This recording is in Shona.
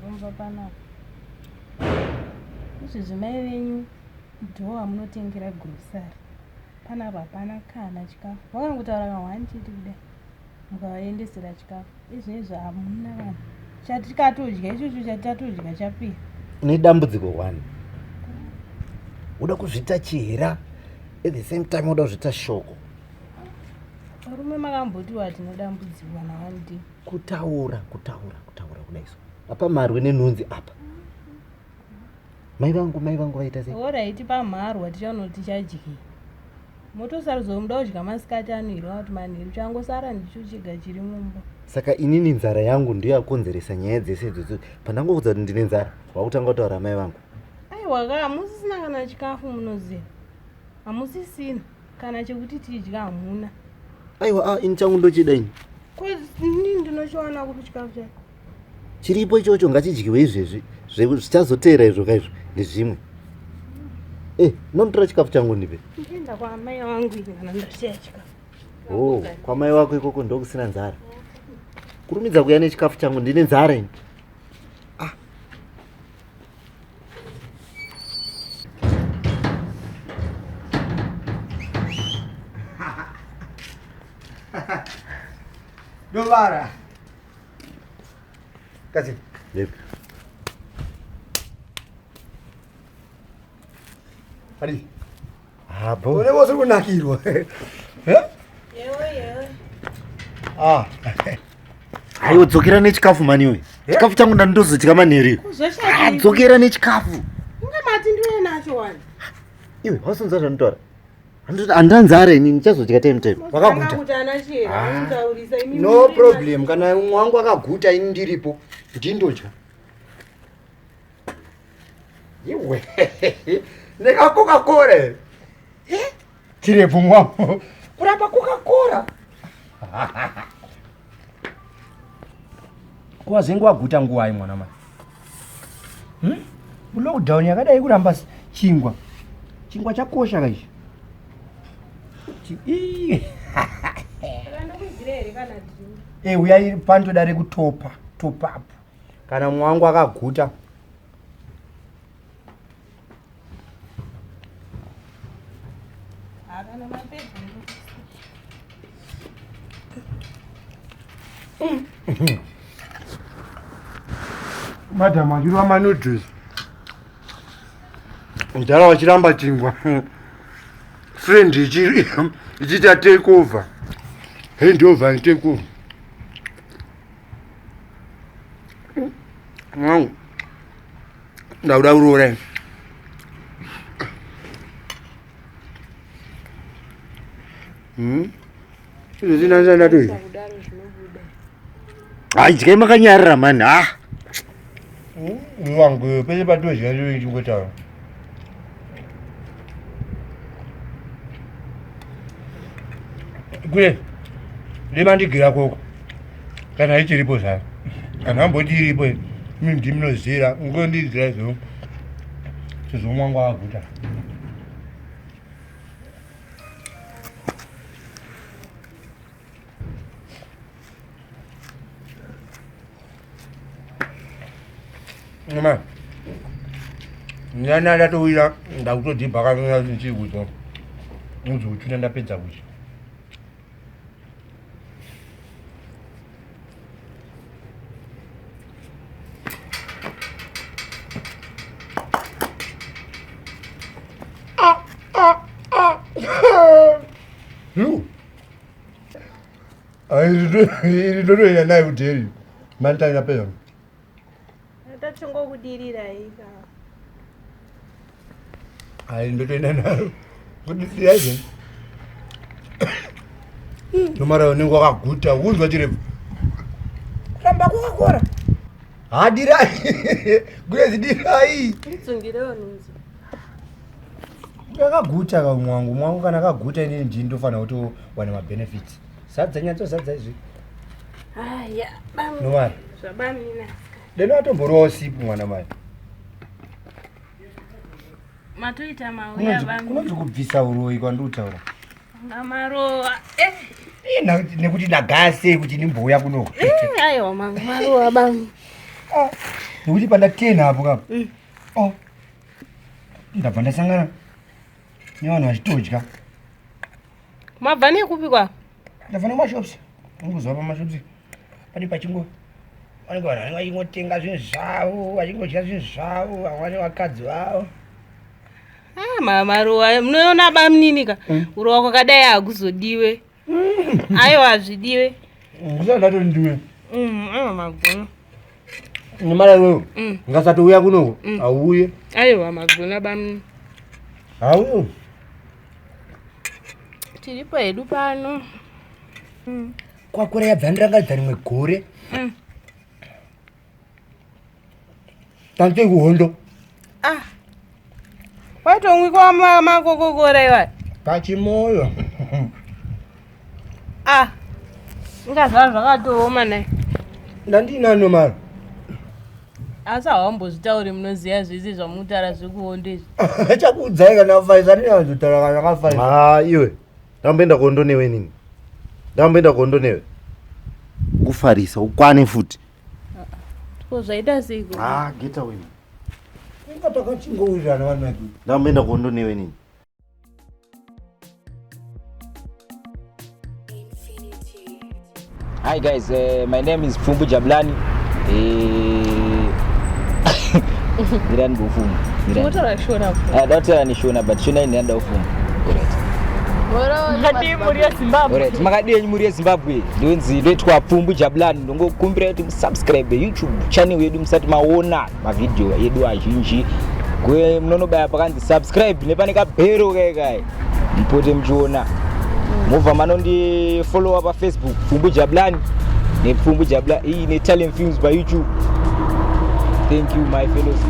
zvomba panapa. Izvi mai venyu dhirowa munotengera grocery. Panapa hapana kana chikafu. Vakangutaura ka1 chiti kudai. Mukavaendesera chikafu. Izvezvi hamuna vanhu. Chatikatodya ichocho chatatodya chapera. Une dambudziko 1. Uda kuzvitachira at the same time uda kuzvita shoko. Varume makambotiwa tinodambudzikwa na1D. Kutaura kudaiso. Apa marwe nenhunzi apa. Mai vangu vaita sei? Alright pamharwa tichaunoti chadyi. Motosarudzo muda kudya masikati anirwa kuti manheru changosara ndicho chiga chiri mumba. Saka inini nzara yangu ndiyo yakonzeresa nyaya dzese idzodzo. Pandangoudza kuti ndine nzara, wakutanga kutaura mai vangu. Aiwa hamusisina kana chikafu munoziva. Hamusisina kana chekuti tidya hamuna. Aiwa ini changu ndochida ini. Ini ndinochiwana kuti chikafu chako. Chiripo ichocho ngachidyiwe izvezvi. Zvichazotera izvo kaizvo ndezvimwe. Nomutora chikafu changu ndipe. Ndienda kwa mai vangu kana ndasiya chikafu. Kwa mai wako ikoko ndokusina nzara. Kurumidza kuya nechikafu changu ndine nzara ini. Dovara. Kasi. Yep. Adi. Hapo. Ule bosi kunakirwa. Yewe. Aiwa dzokera nechikafu maniwe. Chikafu changu ndandozodya manheru. Dzokera nechikafu. Ungamati ndiwe nacho wani. Iwe wasonza zvanotaura. Andanzara ini ndichazodya time. Wakaguta. No problem. Kana umwe wangu akaguta ini ndiripo. Ndindodya. Iwe. Neka Coca-Cola. Chirebvu mwangu. Kurapa Coca-Cola. Kwazengu waguta nguwai mwana mai. Lockdown yakadai kuramba chingwa. Chingwa chakosha kaishi. Uyai pandoda rekutopa top up. Kana mwangu akaguta. Madam, andiro manoodles. Ndara wachiramba chingwa. Friend ichita take over. Hand over and take over. Wow. Dauda urore. Zina zana tu. Jika makanyarra man. Wangu pese patu zhari chingota. Kule lemandigira koko kana ichiripo sa kana mbodiripo mimi ndimnozira ngondigira zo sizomwangu aguta mama nyana ndatoira ndakutodhibhaka nchikuzo uzochuna ndapedza kuchi Ndoto ina nayo uteri. Manta ina pesa. Ndachongo kudirira ika. Ndoto ina nayo. Kudirira hivi. Nomara ningo akaguta uzwa Chirebvu. Ramba Coca-Cola. Hadira. Gurezi dirai. Nitsungire nunzi. Akaguta ka mwangu kana akaguta ine ndinofana kuti wane ma benefits. Sadza nyanzo sadza izvi. Aya, bami. Nomara. Zvabami nina. Deno atomborowa sipu mwana mai. Matoita mauya bami. Kunonzi kubvisa uroyi kwandutaura. Ngamarowa. Nekuti ndagase kuti ndimboya kuno. Aiwa marowa bami. Nekuti panda 10 hapo kapa. Oh. Ndabva ndasangana nevanhu vachitodya. Mabva nekupikwa? Ndabva nemashops. Nguzwa pamashops. Pani pachingo. Vanenge vanhu vanenge vachingotenga zvinhu zvavo, vachingodya zvinhu zvavo, vamwe vakadzi vavo. Maruwa munoona bamunini urowa kwakadai hakuzodiwe. Aiwa hazvidiwe. Ngusa ndato ndiwe. Magona. Nemara wewe. Ngasatouya kuno. Auye. Aiwa magona bamunini. Auye. Tiripo hedu pano. Kwakura yabvandiranga rimwe gore. Tante kuhondo. Watomwi kwa makokokora iwa. Pachimoyo. Ngazva zvakatooma naye. Ndandinano mara. Asi hawambozvitauri munoziya zvese zvamutaura zvekuhondo izvi. Chakudzai kana Faisal ndinozotaura kana kaFaisal. Iwe. Ndamboenda kuhondo newe nini? Ndamboenda kuhondo newe. Kufarisa ukwane futi. Ko zvaita seiko? Get away. Takachingourirana vanhu vake. Ndamboenda kuhondo newe nini? Hi guys, my name is Fumbu Jablani. Ndirani bufumu. Motora shona. Daughter ni shona but shona inaenda ufumu. Ngadi muri ya Zimbabwe. Alright, makadi muri ya Zimbabwe. Ndonzi ndetwa Fumbu Jablani ndongokumbira kuti subscribe YouTube channel yedu musati maona ma video yedu azhinji. Kwe munonobaya pakanzi subscribe nepane kabhero kai. Mupote mchiona. Mova manondi follow up Facebook Fumbu Jablani ne Fumbu Jablani hii ne Talem Films by YouTube. Thank you my fellows.